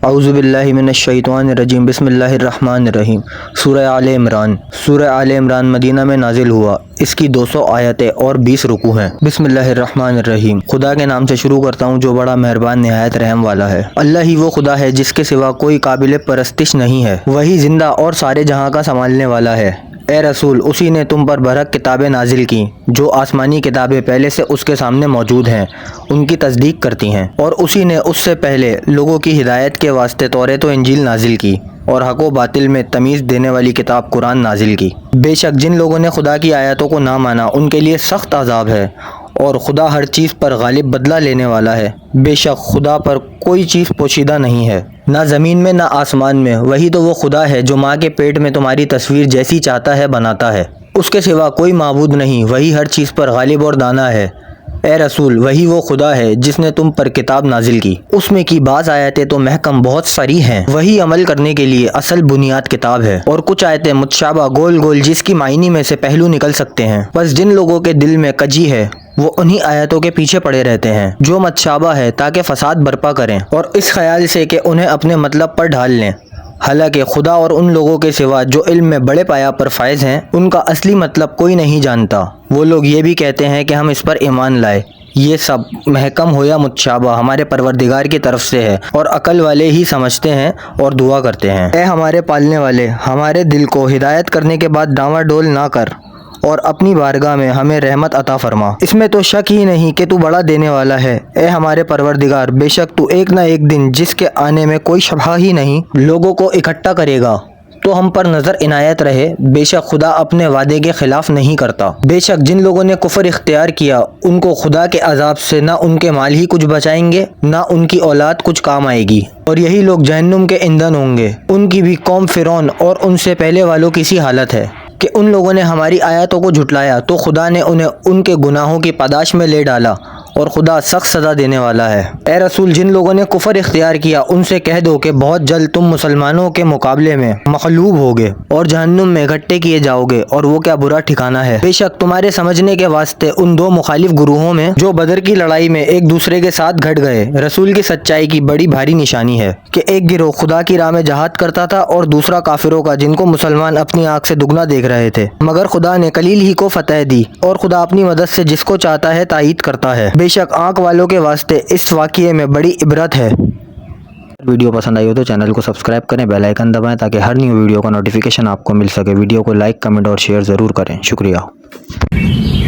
اعوذ باللہ من الشیطان الرجیم بسم اللہ الرحمن الرحیم۔ سورہ آل عمران۔ سورہ آل عمران مدینہ میں نازل ہوا۔ اس کی 200 آیتیں اور 20 رکوع ہیں۔ بسم اللہ الرحمن الرحیم۔ خدا کے نام سے شروع کرتا ہوں جو بڑا مہربان نہایت رحم والا ہے۔ اللہ ہی وہ خدا ہے جس کے سوا کوئی قابل پرستش نہیں ہے، وہی زندہ اور سارے جہاں کا سنبھالنے والا ہے۔ اے رسول، اسی نے تم پر برحق کتابیں نازل کی جو آسمانی کتابیں پہلے سے اس کے سامنے موجود ہیں، ان کی تصدیق کرتی ہیں، اور اسی نے اس سے پہلے لوگوں کی ہدایت کے واسطے توریت و انجیل نازل کی اور حق و باطل میں تمیز دینے والی کتاب قرآن نازل کی۔ بے شک جن لوگوں نے خدا کی آیاتوں کو نہ مانا ان کے لیے سخت عذاب ہے، اور خدا ہر چیز پر غالب بدلہ لینے والا ہے۔ بے شک خدا پر کوئی چیز پوشیدہ نہیں ہے، نہ زمین میں نہ آسمان میں۔ وہی تو وہ خدا ہے جو ماں کے پیٹ میں تمہاری تصویر جیسی چاہتا ہے بناتا ہے، اس کے سوا کوئی معبود نہیں۔ وہی ہر چیز پر غالب اور دانا ہے۔ اے رسول، وہی وہ خدا ہے جس نے تم پر کتاب نازل کی، اس میں کی بعض آیتیں تو محکم بہت صریح ہیں، وہی عمل کرنے کے لیے اصل بنیاد کتاب ہے، اور کچھ آیتیں متشابہ گول گول جس کی معنی میں سے پہلو نکل سکتے ہیں۔ بس جن لوگوں کے دل میں کجی ہے وہ انہی آیتوں کے پیچھے پڑے رہتے ہیں جو متشابہ ہے، تاکہ فساد برپا کریں اور اس خیال سے کہ انہیں اپنے مطلب پر ڈھال لیں۔ حالانکہ خدا اور ان لوگوں کے سوا جو علم میں بڑے پایا پر فائز ہیں، ان کا اصلی مطلب کوئی نہیں جانتا۔ وہ لوگ یہ بھی کہتے ہیں کہ ہم اس پر ایمان لائے۔ یہ سب محکم ہو یا متشابہ ہمارے پروردگار کی طرف سے ہے، اور عقل والے ہی سمجھتے ہیں اور دعا کرتے ہیں۔ اے ہمارے پالنے والے، ہمارے دل کو ہدایت کرنے کے بعد ڈاواں ڈول نہ کر، اور اپنی بارگاہ میں ہمیں رحمت عطا فرما۔ اس میں تو شک ہی نہیں کہ تو بڑا دینے والا ہے۔ اے ہمارے پروردگار، بے شک تو ایک نہ ایک دن جس کے آنے میں کوئی شبہ ہی نہیں، لوگوں کو اکٹھا کرے گا، تو ہم پر نظر عنایت رہے۔ بے شک خدا اپنے وعدے کے خلاف نہیں کرتا۔ بے شک جن لوگوں نے کفر اختیار کیا ان کو خدا کے عذاب سے نہ ان کے مال ہی کچھ بچائیں گے، نہ ان کی اولاد کچھ کام آئے گی، اور یہی لوگ جہنم کے ایندھن ہوں گے۔ ان کی بھی قوم فرعون اور ان سے پہلے والوں کی سی حالت ہے کہ ان لوگوں نے ہماری آیاتوں کو جھٹلایا تو خدا نے انہیں ان کے گناہوں کی پاداش میں لے ڈالا، اور خدا سخت سزا دینے والا ہے۔ اے رسول، جن لوگوں نے کفر اختیار کیا ان سے کہہ دو کہ بہت جلد تم مسلمانوں کے مقابلے میں مغلوب ہوگے اور جہنم میں اکٹھے کیے جاؤ گے، اور وہ کیا برا ٹھکانہ ہے۔ بے شک تمہارے سمجھنے کے واسطے ان دو مخالف گروہوں میں جو بدر کی لڑائی میں ایک دوسرے کے ساتھ گھٹ گئے، رسول کی سچائی کی بڑی بھاری نشانی ہے کہ ایک گروہ خدا کی راہ میں جہاد کرتا تھا اور دوسرا کافروں کا، جن کو مسلمان اپنی آنکھ سے دگنا دیکھ رہے تھے، مگر خدا نے قلیل ہی کو فتح دی، اور خدا اپنی مدد سے جس کو چاہتا ہے تائید کرتا ہے۔ بے شک آنکھ والوں کے واسطے اس واقعے میں بڑی عبرت ہے۔ ویڈیو پسند آئی ہو تو چینل کو سبسکرائب کریں، بیل آئیکن دبائیں تاکہ ہر نیو ویڈیو کا نوٹیفیکیشن آپ کو مل سکے۔ ویڈیو کو لائک، کمنٹ اور شیئر ضرور کریں۔ شکریہ۔